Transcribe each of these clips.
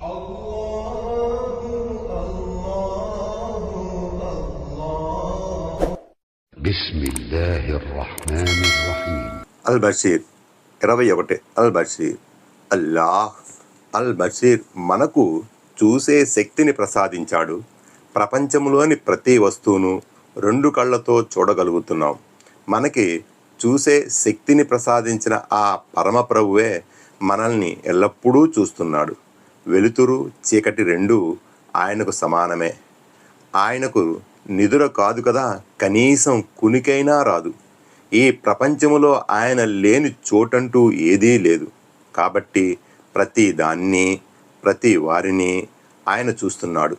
అల్ బషీర్ 21 అల్ బషీర్ అల్లాహ్ అల్ బషీర్ మనకు చూసే శక్తిని ప్రసాదించాడు. ప్రపంచంలోని ప్రతి వస్తువును 2 కళ్ళతో చూడగలుగుతున్నాం. మనకి చూసే శక్తిని ప్రసాదించిన ఆ పరమప్రభువే మనల్ని ఎల్లప్పుడూ చూస్తున్నాడు. వెలుతురు చీకటి రెండూ ఆయనకు సమానమే. ఆయనకు నిదుర కాదు కదా, కనీసం కునికైనా రాదు. ఈ ప్రపంచములో ఆయన లేని చోటంటూ ఏదీ లేదు. కాబట్టి ప్రతి దాన్ని, ప్రతి వారిని ఆయన చూస్తున్నాడు.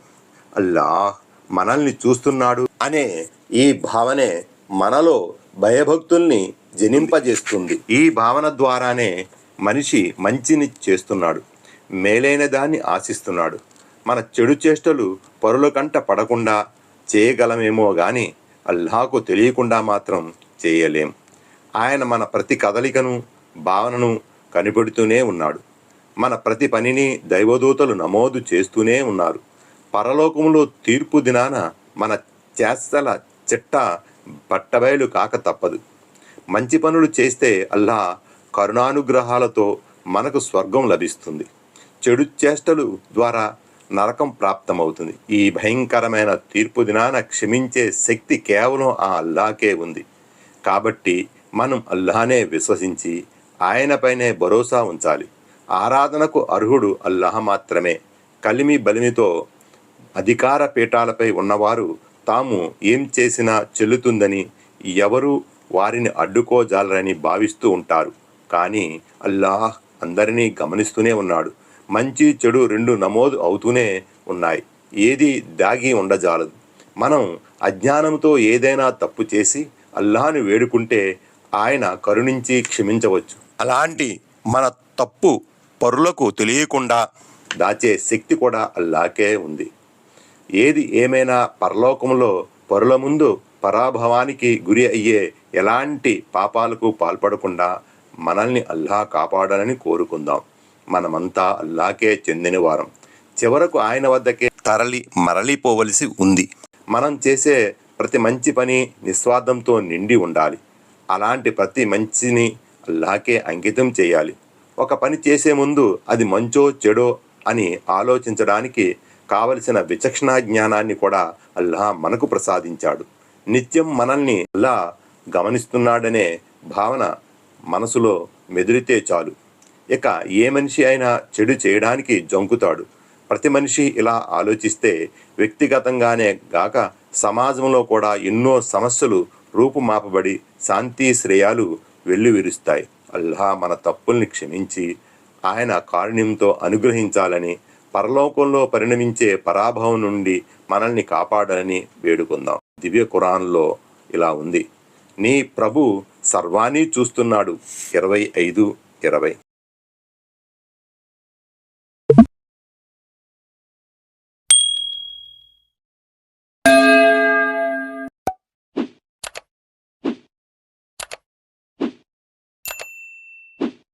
అల్లాహ్ మనల్ని చూస్తున్నాడు అనే ఈ భావనే మనలో భయభక్తుల్ని జనింపజేస్తుంది. ఈ భావన ద్వారానే మనిషి మంచిని చేస్తున్నాడు, మేలైన దాన్ని ఆశిస్తున్నాడు. మన చెడు చేష్టలు పరుల కంట పడకుండా చేయగలమేమో గాని అల్లాహకు తెలియకుండా మాత్రం చేయలేం. ఆయన మన ప్రతి కదలికను, భావనను కనిపెడుతూనే ఉన్నాడు. మన ప్రతి పనిని దైవదూతలు నమోదు చేస్తూనే ఉన్నారు. పరలోకములో తీర్పు దినాన మన చేష్టల చిట్ట పట్టబయలు కాక తప్పదు. మంచి పనులు చేస్తే అల్లాహ్ కరుణానుగ్రహాలతో మనకు స్వర్గం లభిస్తుంది. చెడు చేష్టలు ద్వారా నరకం ప్రాప్తమవుతుంది. ఈ భయంకరమైన తీర్పు దినాన క్షమించే శక్తి కేవలం ఆ అల్లాహకే ఉంది. కాబట్టి మనం అల్లాహనే విశ్వసించి ఆయనపైనే భరోసా ఉంచాలి. ఆరాధనకు అర్హుడు అల్లాహ్ మాత్రమే. కలిమి బలిమితో అధికార పీఠాలపై ఉన్నవారు తాము ఏం చేసినా చెల్లుతుందని, ఎవరు వారిని అడ్డుకోజాలరని భావిస్తూ ఉంటారు. కానీ అల్లాహ్ అందరినీ గమనిస్తూనే ఉన్నాడు. మంచి చెడు 2 నమోదు అవుతూనే ఉన్నాయి. ఏది దాగి ఉండజాలదు. మనం అజ్ఞానంతో ఏదైనా తప్పు చేసి అల్లాహ్ను వేడుకుంటే ఆయన కరుణించి క్షమించవచ్చు. అలాంటి మన తప్పు పరులకు తెలియకుండా దాచే శక్తి కూడా అల్లాహకే ఉంది. ఏది ఏమైనా పరలోకంలో పరుల ముందు పరాభవానికి గురి అయ్యే ఎలాంటి పాపాలకు పాల్పడకుండా మనల్ని అల్లాహ్ కాపాడాలని కోరుకుందాం. మనమంతా అల్లాహకే చెందిన వారం. చివరకు ఆయన వద్దకే మరలిపోవలసి ఉంది. మనం చేసే ప్రతి మంచి పని నిస్వార్థంతో నిండి ఉండాలి. అలాంటి ప్రతి మంచిని అల్లాహకే అంకితం చేయాలి. ఒక పని చేసే ముందు అది మంచో చెడో అని ఆలోచించడానికి కావలసిన విచక్షణ జ్ఞానాన్ని కూడా అల్లాహ్ మనకు ప్రసాదించాడు. నిత్యం మనల్ని అల్లాహ్ గమనిస్తున్నాడనే భావన మనసులో మెదిలితే చాలు. ఇక ఏ మనిషి అయినా చెడు చేయడానికి జంకుతాడు. ప్రతి మనిషి ఇలా ఆలోచిస్తే వ్యక్తిగతంగానే గాక సమాజంలో కూడా ఎన్నో సమస్యలు రూపుమాపబడి శాంతి శ్రేయాలు వెల్లువిరుస్తాయి. అల్లాహ్ మన తప్పుల్ని క్షమించి ఆయన కారుణ్యంతో అనుగ్రహించాలని, పరలోకంలో పరిణమించే పరాభవం నుండి మనల్ని కాపాడాలని వేడుకుందాం. దివ్య ఖురాన్లో ఇలా ఉంది, నీ ప్రభు సర్వాన్ని చూస్తున్నాడు. 25:20